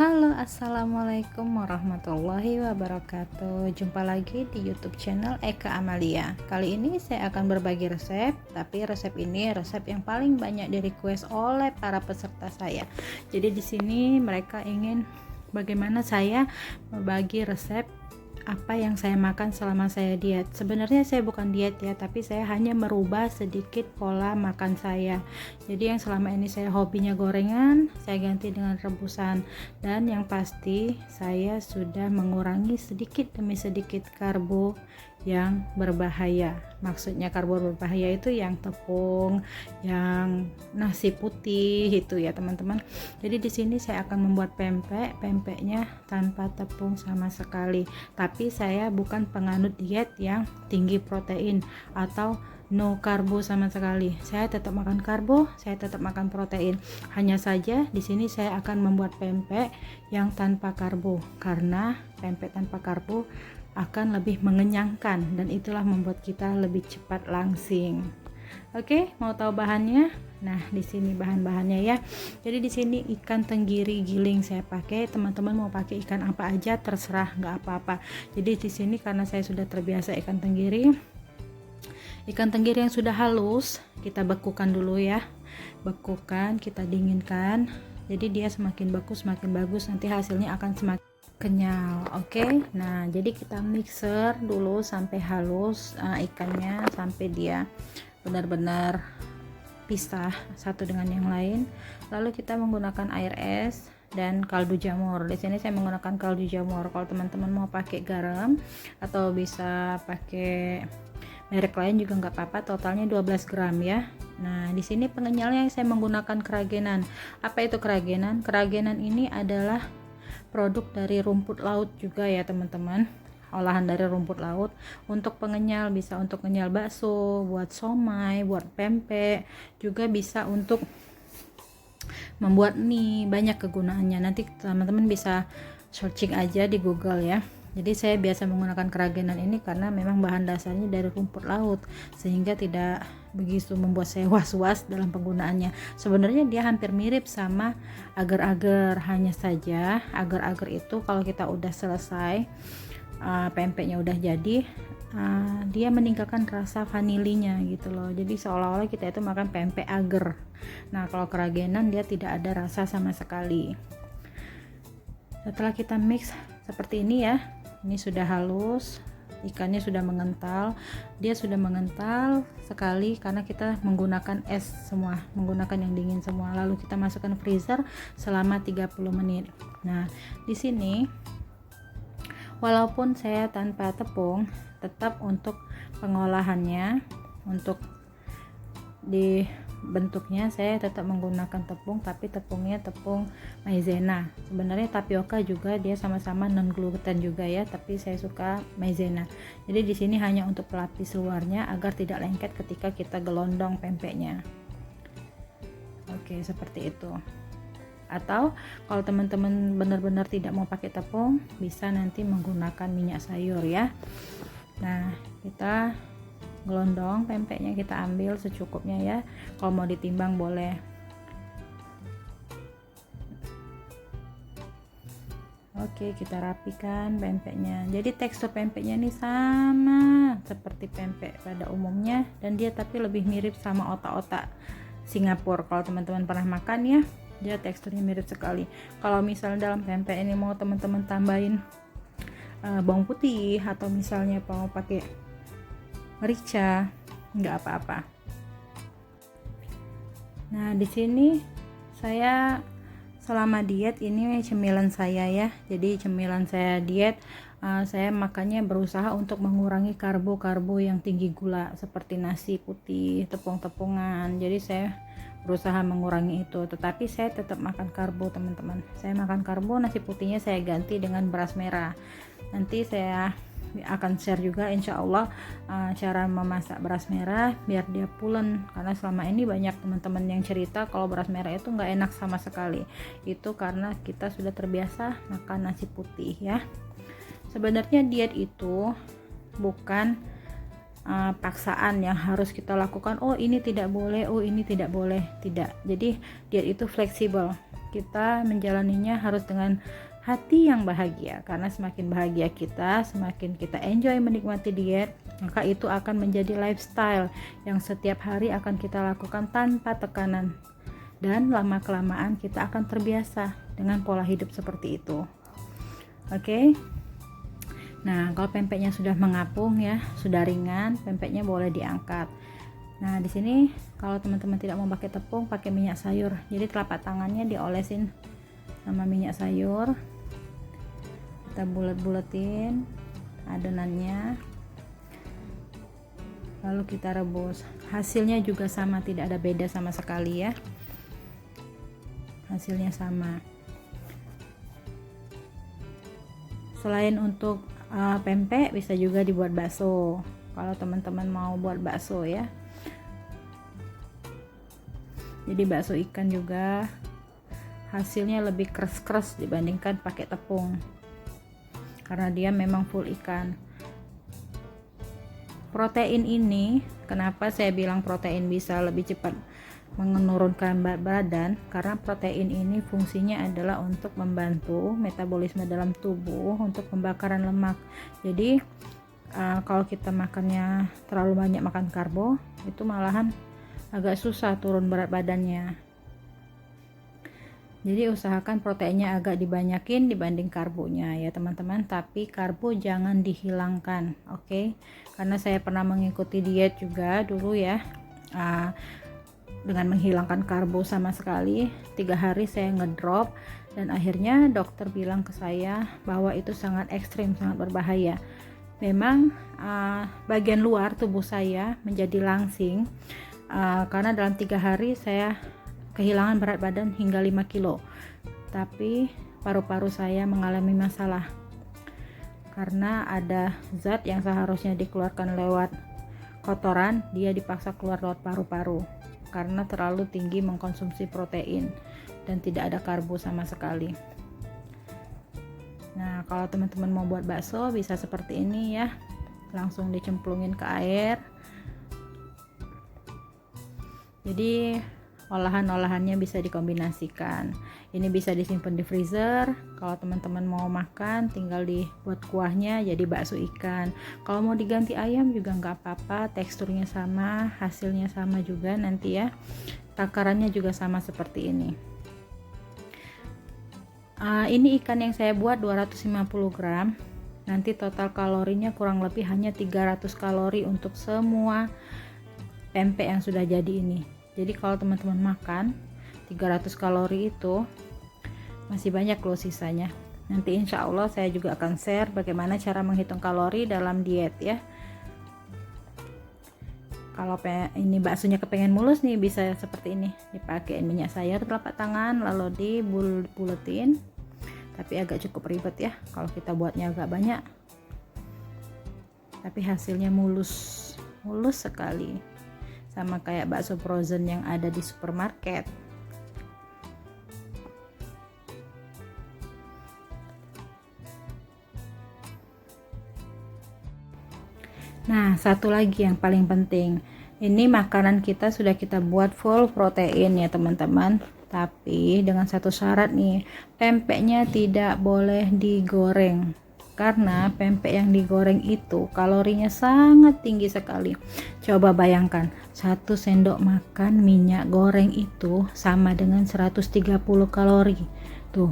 Halo, assalamualaikum warahmatullahi wabarakatuh. Jumpa lagi di YouTube channel Eka Amalia. Kali ini saya akan berbagi resep, tapi resep ini resep yang paling banyak di request oleh para peserta saya. Jadi di sini mereka ingin bagaimana saya berbagi resep apa yang saya makan selama saya diet. Sebenarnya saya bukan diet ya, tapi saya hanya merubah sedikit pola makan saya. Jadi yang selama ini saya hobinya gorengan, saya ganti dengan rebusan. Dan yang pasti saya sudah mengurangi sedikit demi sedikit karbo yang berbahaya. Maksudnya karbo berbahaya itu yang tepung, yang nasi putih itu ya teman-teman. Jadi di sini saya akan membuat pempeknya tanpa tepung sama sekali. Tapi saya bukan penganut diet yang tinggi protein atau no karbo sama sekali. Saya tetap makan karbo, saya tetap makan protein. Hanya saja di sini saya akan membuat pempek yang tanpa karbo, karena pempek tanpa karbo akan lebih mengenyangkan dan itulah membuat kita lebih cepat langsing. Oke, mau tahu bahannya? Nah, di sini bahan-bahannya ya. Jadi di sini ikan tenggiri giling saya pakai. Teman-teman mau pakai ikan apa aja terserah, nggak apa-apa. Jadi di sini karena saya sudah terbiasa ikan tenggiri. Ikan tenggiri yang sudah halus kita bekukan dulu ya. Bekukan, kita dinginkan. Jadi dia semakin beku semakin bagus, nanti hasilnya akan semakin kenyal. Oke. Nah, jadi kita mixer dulu sampai halus ikannya, sampai dia benar-benar pisah satu dengan yang lain. Lalu kita menggunakan air es dan kaldu jamur. Di sini saya menggunakan kaldu jamur. Kalau teman-teman mau pakai garam atau bisa pakai merek lain juga nggak apa-apa. Totalnya 12 gram ya. Nah, di sini pengenyalnya saya menggunakan keragenan. Apa itu keragenan? Keragenan ini adalah produk dari rumput laut juga ya teman-teman, olahan dari rumput laut. Untuk pengenyal bisa untuk kenyal bakso, buat somai, buat pempek, juga bisa untuk membuat mie. Banyak kegunaannya, nanti teman-teman bisa searching aja di Google ya. Jadi saya biasa menggunakan keragenan ini karena memang bahan dasarnya dari rumput laut, sehingga tidak begitu membuat saya was-was dalam penggunaannya. Sebenarnya dia hampir mirip sama agar-agar, hanya saja agar-agar itu kalau kita udah selesai pempeknya udah jadi, dia meninggalkan rasa vanilinya gitu loh. Jadi seolah-olah kita itu makan pempek agar. Nah, kalau keragenan dia tidak ada rasa sama sekali. Setelah kita mix seperti ini ya, ini sudah halus, ikannya sudah mengental. Dia sudah mengental sekali karena kita menggunakan es semua, menggunakan yang dingin semua. Lalu kita masukkan freezer selama 30 menit. Nah, di sini walaupun saya tanpa tepung, tetap untuk pengolahannya, untuk di bentuknya saya tetap menggunakan tepung, tapi tepungnya tepung maizena. Sebenarnya tapioka juga dia sama-sama non gluten juga ya, tapi saya suka maizena. Jadi di sini hanya untuk pelapis luarnya agar tidak lengket ketika kita gelondong pempeknya. Oke, seperti itu. Atau kalau teman-teman benar-benar tidak mau pakai tepung, bisa nanti menggunakan minyak sayur ya. Nah, kita gelondong pempeknya, kita ambil secukupnya ya. Kalau mau ditimbang boleh. Oke, kita rapikan pempeknya. Jadi tekstur pempeknya ini sama seperti pempek pada umumnya, dan dia tapi lebih mirip sama otak-otak Singapura. Kalau teman-teman pernah makan ya, dia teksturnya mirip sekali. Kalau misalnya dalam pempek ini mau teman-teman tambahin bawang putih atau misalnya mau pakai merica, nggak apa-apa. Nah, di sini saya selama diet ini cemilan saya ya. Jadi cemilan saya diet, saya makannya berusaha untuk mengurangi karbo-karbo yang tinggi gula seperti nasi putih, tepung-tepungan. Jadi saya berusaha mengurangi itu, tetapi saya tetap makan karbo teman-teman. Saya makan karbo, nasi putihnya saya ganti dengan beras merah. Nanti saya akan share juga insya Allah cara memasak beras merah biar dia pulen, karena selama ini banyak teman-teman yang cerita kalau beras merah itu nggak enak sama sekali. Itu karena kita sudah terbiasa makan nasi putih ya. Sebenarnya diet itu bukan paksaan yang harus kita lakukan. Oh ini tidak boleh, oh ini tidak boleh, tidak. Jadi diet itu fleksibel. kita menjalaninya harus dengan hati yang bahagia, karena semakin bahagia kita, semakin kita enjoy menikmati diet, maka itu akan menjadi lifestyle yang setiap hari akan kita lakukan tanpa tekanan, dan lama-kelamaan kita akan terbiasa dengan pola hidup seperti itu. Oke. Nah, kalau pempeknya sudah mengapung ya, sudah ringan, pempeknya boleh diangkat. Nah, di sini kalau teman-teman tidak mau pakai tepung, pakai minyak sayur. Jadi telapak tangannya diolesin sama minyak sayur, kita bulet-buletin adonannya, lalu kita rebus. Hasilnya juga sama, tidak ada beda sama sekali ya, hasilnya sama. Selain untuk pempek, bisa juga dibuat bakso kalau teman-teman mau buat bakso ya. Jadi bakso ikan juga hasilnya lebih keras dibandingkan pakai tepung, karena dia memang full ikan. Protein ini, kenapa saya bilang protein bisa lebih cepat menurunkan berat badan, karena protein ini fungsinya adalah untuk membantu metabolisme dalam tubuh, untuk pembakaran lemak. Jadi kalau kita makannya terlalu banyak makan karbo, itu malahan agak susah turun berat badannya. Jadi usahakan proteinnya agak dibanyakin dibanding karbonya ya teman-teman, tapi karbo jangan dihilangkan, oke? Karena saya pernah mengikuti diet juga dulu ya, dengan menghilangkan karbo sama sekali. 3 hari saya ngedrop, dan akhirnya dokter bilang ke saya bahwa itu sangat ekstrim, sangat berbahaya. Memang bagian luar tubuh saya menjadi langsing, karena dalam 3 hari saya kehilangan berat badan hingga 5 kilo, tapi paru-paru saya mengalami masalah karena ada zat yang seharusnya dikeluarkan lewat kotoran, dia dipaksa keluar lewat paru-paru karena terlalu tinggi mengkonsumsi protein dan tidak ada karbo sama sekali. Nah, kalau teman-teman mau buat bakso bisa seperti ini ya, langsung dicemplungin ke air. Jadi olahan-olahannya bisa dikombinasikan. Ini bisa disimpan di freezer. Kalau teman-teman mau makan, tinggal dibuat kuahnya jadi bakso ikan. Kalau mau diganti ayam juga nggak apa-apa, teksturnya sama, hasilnya sama juga nanti ya. Takarannya juga sama seperti ini. Ini ikan yang saya buat 250 gram. Nanti total kalorinya kurang lebih hanya 300 kalori untuk semua pempek yang sudah jadi ini. Jadi kalau teman-teman makan 300 kalori itu masih banyak loh sisanya. Nanti insya Allah saya juga akan share bagaimana cara menghitung kalori dalam diet ya. Kalau ini baksonya kepengen mulus nih, bisa seperti ini, dipakein minyak sayur telapak tangan lalu dibuletin, tapi agak cukup ribet ya kalau kita buatnya agak banyak, tapi hasilnya mulus sekali, sama kayak bakso frozen yang ada di supermarket. Nah, satu lagi yang paling penting, ini makanan kita sudah kita buat full protein ya teman-teman, tapi dengan satu syarat nih, pempeknya tidak boleh digoreng. Karena pempek yang digoreng itu kalorinya sangat tinggi sekali. Coba bayangkan, 1 sendok makan minyak goreng itu sama dengan 130 kalori. Tuh,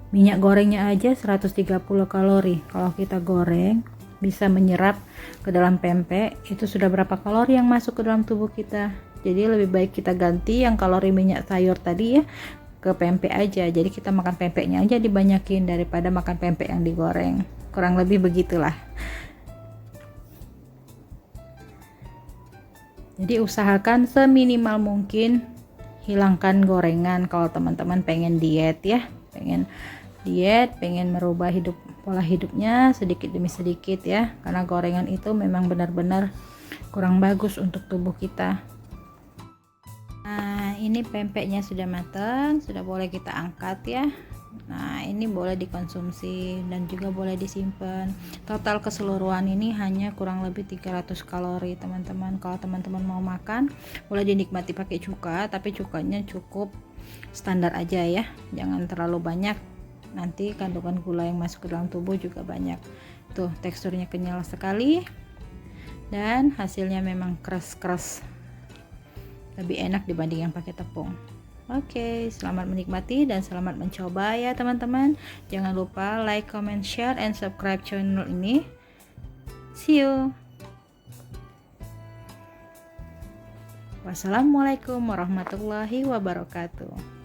minyak gorengnya aja 130 kalori. Kalau kita goreng bisa menyerap ke dalam pempek, itu sudah berapa kalori yang masuk ke dalam tubuh kita. Jadi lebih baik kita ganti yang kalori minyak sayur tadi ya ke pempek aja. Jadi kita makan pempeknya aja dibanyakin daripada makan pempek yang digoreng. Kurang lebih begitulah. Jadi usahakan seminimal mungkin hilangkan gorengan kalau teman-teman pengen diet ya, pengen merubah pola hidupnya sedikit demi sedikit ya, karena gorengan itu memang benar-benar kurang bagus untuk tubuh kita. Nah, ini pempeknya sudah matang, sudah boleh kita angkat ya. Nah, ini boleh dikonsumsi dan juga boleh disimpan. Total keseluruhan ini hanya kurang lebih 300 kalori teman-teman. Kalau teman-teman mau makan, boleh dinikmati pakai cuka, tapi cukanya cukup standar aja ya, jangan terlalu banyak, nanti kandungan gula yang masuk ke dalam tubuh juga banyak. Tuh, teksturnya kenyal sekali dan hasilnya memang keras-keras, lebih enak dibanding yang pakai tepung. Oke, selamat menikmati dan selamat mencoba ya teman-teman. Jangan lupa like, comment, share, and subscribe channel ini. See you. Wassalamualaikum warahmatullahi wabarakatuh.